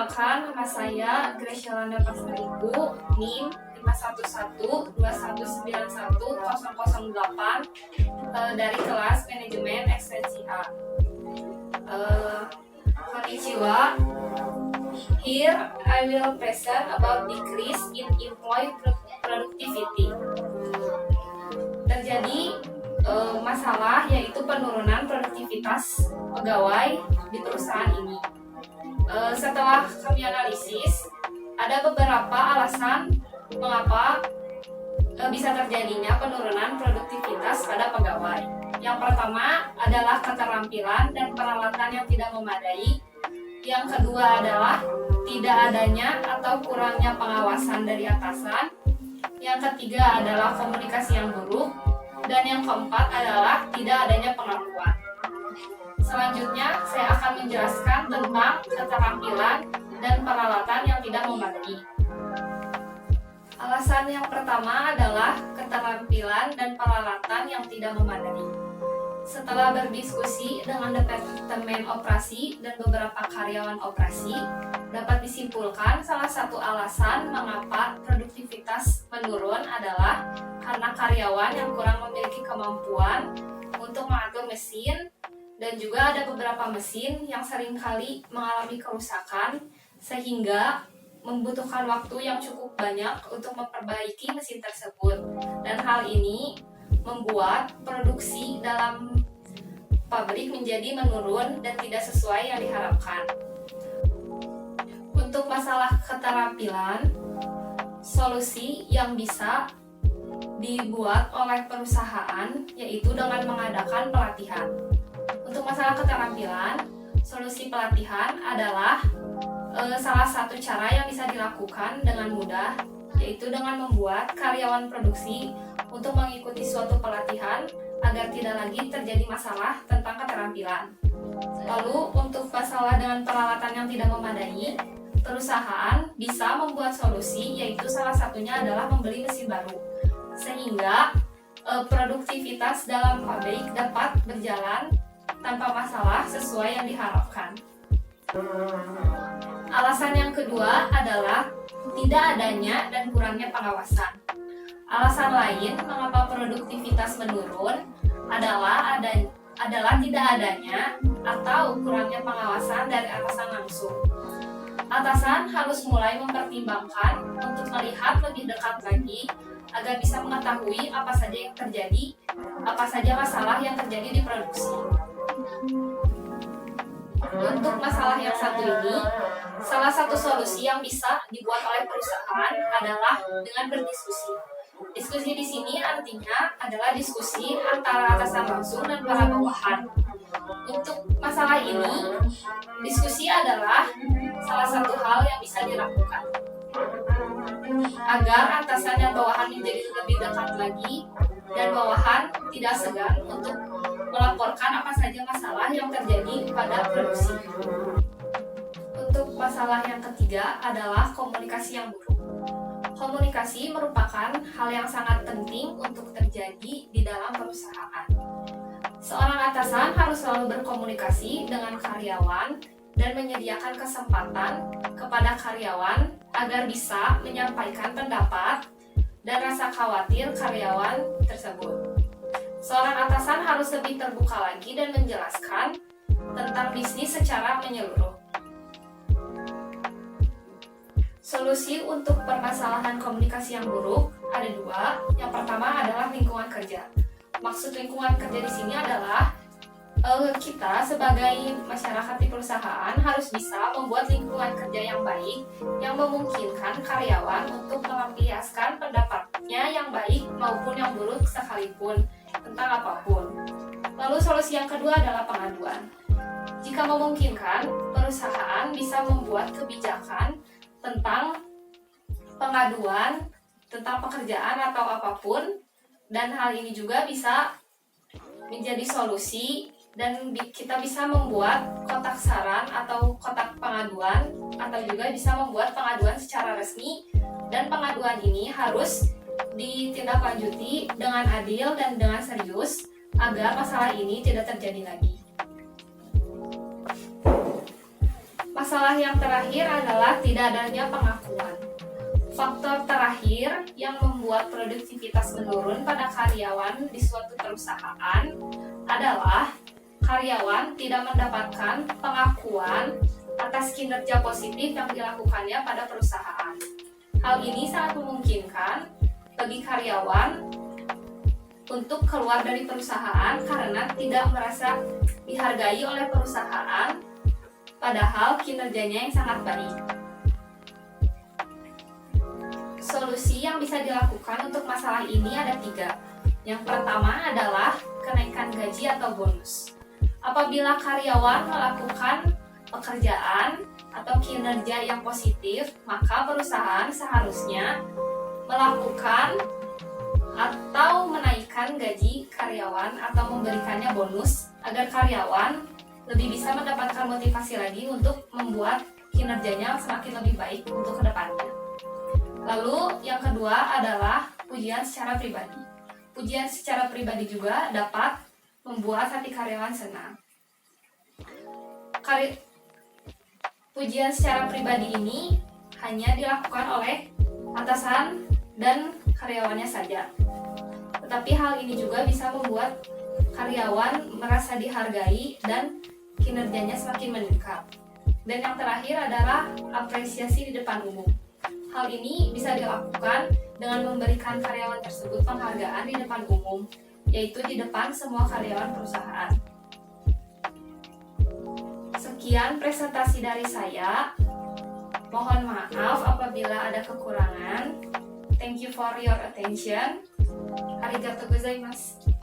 Perkenalkan, nama saya Gracielanda Pasaribu, NIM 51121910008 dari kelas Manajemen Ekstensi A. Konnichiwa. Here I will present about decrease in employee productivity. Terjadi masalah yaitu penurunan produktivitas pegawai di perusahaan ini. Setelah kami analisis, ada beberapa alasan mengapa bisa terjadinya penurunan produktivitas pada pegawai. Yang pertama adalah keterampilan dan peralatan yang tidak memadai. Yang kedua adalah tidak adanya atau kurangnya pengawasan dari atasan. Yang ketiga adalah komunikasi yang buruk. Dan yang keempat adalah tidak adanya pengakuan. Selanjutnya, saya akan menjelaskan tentang keterampilan dan peralatan yang tidak memadai. Alasan yang pertama adalah keterampilan dan peralatan yang tidak memadai. Setelah berdiskusi dengan Departemen Operasi dan beberapa karyawan operasi, dapat disimpulkan salah satu alasan mengapa produktivitas menurun adalah karena karyawan yang kurang memiliki kemampuan untuk mengatur mesin, dan juga ada beberapa mesin yang seringkali mengalami kerusakan sehingga membutuhkan waktu yang cukup banyak untuk memperbaiki mesin tersebut. Dan hal ini membuat produksi dalam pabrik menjadi menurun dan tidak sesuai yang diharapkan. Untuk masalah keterampilan, solusi yang bisa dibuat oleh perusahaan yaitu dengan mengadakan pelatihan. Untuk masalah keterampilan, solusi pelatihan adalah salah satu cara yang bisa dilakukan dengan mudah, yaitu dengan membuat karyawan produksi untuk mengikuti suatu pelatihan agar tidak lagi terjadi masalah tentang keterampilan. Lalu untuk masalah dengan peralatan yang tidak memadai, perusahaan bisa membuat solusi, yaitu salah satunya adalah membeli mesin baru, sehingga produktivitas dalam pabrik dapat berjalan tanpa masalah sesuai yang diharapkan. Alasan yang kedua adalah tidak adanya dan kurangnya pengawasan. Alasan lain mengapa produktivitas menurun adalah tidak adanya atau kurangnya pengawasan dari atasan langsung. Atasan harus mulai mempertimbangkan untuk melihat lebih dekat lagi agar bisa mengetahui apa saja yang terjadi, apa saja masalah yang terjadi di produksi. Untuk masalah yang satu ini, salah satu solusi yang bisa dibuat oleh perusahaan adalah dengan berdiskusi. Diskusi di sini artinya adalah diskusi antara atasan langsung dan para bawahan. Untuk masalah ini, diskusi adalah salah satu hal yang bisa dilakukan agar atasan dan bawahan menjadi lebih dekat lagi, dan bawahan tidak segan untuk melaporkan apa saja masalah yang terjadi pada produksi. Untuk masalah yang ketiga adalah komunikasi yang buruk. Komunikasi merupakan hal yang sangat penting untuk terjadi di dalam perusahaan. Seorang atasan harus selalu berkomunikasi dengan karyawan dan menyediakan kesempatan kepada karyawan agar bisa menyampaikan pendapat dan rasa khawatir karyawan tersebut. Seorang atasan harus lebih terbuka lagi dan menjelaskan tentang bisnis secara menyeluruh. Solusi untuk permasalahan komunikasi yang buruk ada dua. Yang pertama adalah lingkungan kerja. Maksud lingkungan kerja di sini adalah kita sebagai masyarakat di perusahaan harus bisa membuat lingkungan kerja yang baik yang memungkinkan karyawan untuk melampiaskan pendapatnya yang baik maupun yang buruk sekalipun tentang apapun. Lalu solusi yang kedua adalah pengaduan. Jika memungkinkan, perusahaan bisa membuat kebijakan tentang pengaduan tentang pekerjaan atau apapun, dan hal ini juga bisa menjadi solusi, dan kita bisa membuat kotak saran atau kotak pengaduan, atau juga bisa membuat pengaduan secara resmi, dan pengaduan ini harus ditindaklanjuti dengan adil dan dengan serius agar masalah ini tidak terjadi lagi. Masalah yang terakhir adalah tidak adanya pengakuan. Faktor terakhir yang membuat produktivitas menurun pada karyawan di suatu perusahaan adalah karyawan tidak mendapatkan pengakuan atas kinerja positif yang dilakukannya pada perusahaan. Hal ini sangat memungkinkan bagi karyawan untuk keluar dari perusahaan karena tidak merasa dihargai oleh perusahaan, padahal kinerjanya yang sangat baik. Solusi yang bisa dilakukan untuk masalah ini ada 3. Yang pertama adalah kenaikan gaji atau bonus. Apabila karyawan melakukan pekerjaan atau kinerja yang positif, maka perusahaan seharusnya melakukan atau menaikkan gaji karyawan atau memberikannya bonus agar karyawan lebih bisa mendapatkan motivasi lagi untuk membuat kinerjanya semakin lebih baik untuk kedepannya. Lalu yang kedua adalah pujian secara pribadi. Pujian secara pribadi juga dapat membuat hati karyawan senang. Pujian secara pribadi ini hanya dilakukan oleh atasan dan karyawannya saja. Tetapi hal ini juga bisa membuat karyawan merasa dihargai dan kinerjanya semakin meningkat. Dan yang terakhir adalah apresiasi di depan umum. Hal ini bisa dilakukan dengan memberikan karyawan tersebut penghargaan di depan umum, yaitu di depan semua karyawan perusahaan. Sekian presentasi dari saya. Mohon maaf apabila ada kekurangan. Thank you for your attention. Arigatou gozaimasu.